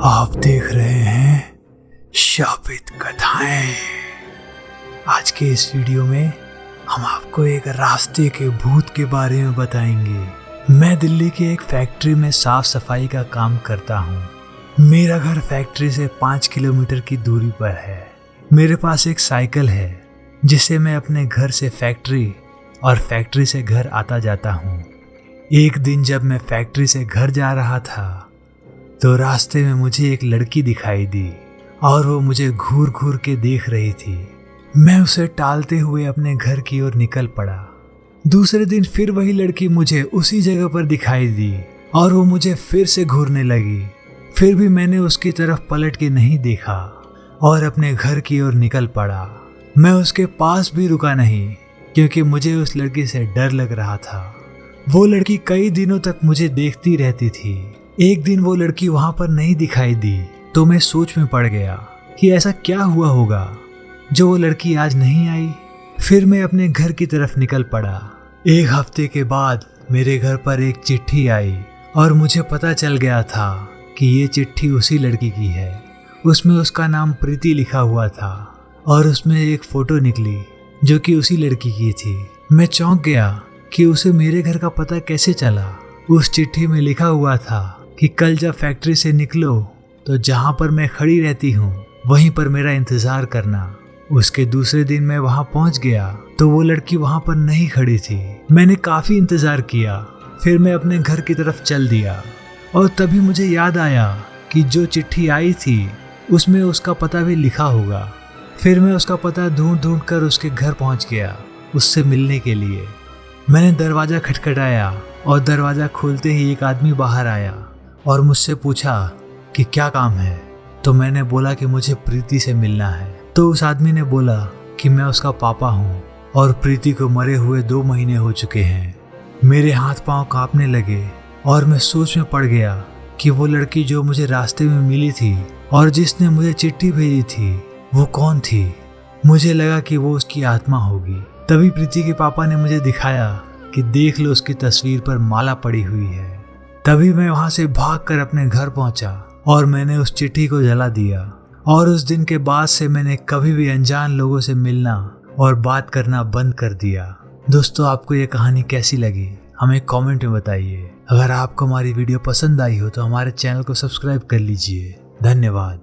आप देख रहे हैं शापित कथाएं। आज के इस वीडियो में हम आपको एक रास्ते के भूत के बारे में बताएंगे। मैं दिल्ली की एक फैक्ट्री में साफ सफाई का काम करता हूँ। मेरा घर फैक्ट्री से 5 किलोमीटर की दूरी पर है। मेरे पास एक साइकिल है जिसे मैं अपने घर से फैक्ट्री और फैक्ट्री से घर आता जाता हूँ। एक दिन जब मैं फैक्ट्री से घर जा रहा था तो रास्ते में मुझे एक लड़की दिखाई दी और वो मुझे घूर घूर के देख रही थी। मैं उसे टालते हुए अपने घर की ओर निकल पड़ा। दूसरे दिन फिर वही लड़की मुझे उसी जगह पर दिखाई दी और वो मुझे फिर से घूरने लगी। फिर भी मैंने उसकी तरफ पलट के नहीं देखा और अपने घर की ओर निकल पड़ा। मैं उसके पास भी रुका नहीं क्योंकि मुझे उस लड़की से डर लग रहा था। वो लड़की कई दिनों तक मुझे देखती रहती थी। एक दिन वो लड़की वहां पर नहीं दिखाई दी तो मैं सोच में पड़ गया कि ऐसा क्या हुआ होगा जो वो लड़की आज नहीं आई। फिर मैं अपने घर की तरफ निकल पड़ा। एक हफ्ते के बाद मेरे घर पर एक चिट्ठी आई और मुझे पता चल गया था कि ये चिट्ठी उसी लड़की की है। उसमें उसका नाम प्रीति लिखा हुआ था और उसमें एक फोटो निकली जो कि उसी लड़की की थी। मैं चौंक गया कि उसे मेरे घर का पता कैसे चला। उस चिट्ठी में लिखा हुआ था कि कल जब फैक्ट्री से निकलो तो जहाँ पर मैं खड़ी रहती हूँ वहीं पर मेरा इंतज़ार करना। उसके दूसरे दिन मैं वहाँ पहुँच गया तो वो लड़की वहाँ पर नहीं खड़ी थी। मैंने काफ़ी इंतज़ार किया। फिर मैं अपने घर की तरफ चल दिया और तभी मुझे याद आया कि जो चिट्ठी आई थी उसमें उसका पता भी लिखा होगा। फिर मैं उसका पता ढूंढ ढूंढ कर उसके घर पहुँच गया उससे मिलने के लिए। मैंने दरवाज़ा खटखटाया और दरवाज़ा खोलते ही एक आदमी बाहर आया और मुझसे पूछा कि क्या काम है। तो मैंने बोला कि मुझे प्रीति से मिलना है। तो उस आदमी ने बोला कि मैं उसका पापा हूँ और प्रीति को मरे हुए 2 महीने हो चुके हैं। मेरे हाथ पांव कांपने लगे और मैं सोच में पड़ गया कि वो लड़की जो मुझे रास्ते में मिली थी और जिसने मुझे चिट्ठी भेजी थी वो कौन थी। मुझे लगा कि वो उसकी आत्मा होगी। तभी प्रीति के पापा ने मुझे दिखाया कि देख लो उसकी तस्वीर पर माला पड़ी हुई है। तभी मैं वहां से भागकर अपने घर पहुंचा और मैंने उस चिट्ठी को जला दिया। और उस दिन के बाद से मैंने कभी भी अनजान लोगों से मिलना और बात करना बंद कर दिया। दोस्तों, आपको ये कहानी कैसी लगी हमें कमेंट में बताइए। अगर आपको हमारी वीडियो पसंद आई हो तो हमारे चैनल को सब्सक्राइब कर लीजिए। धन्यवाद।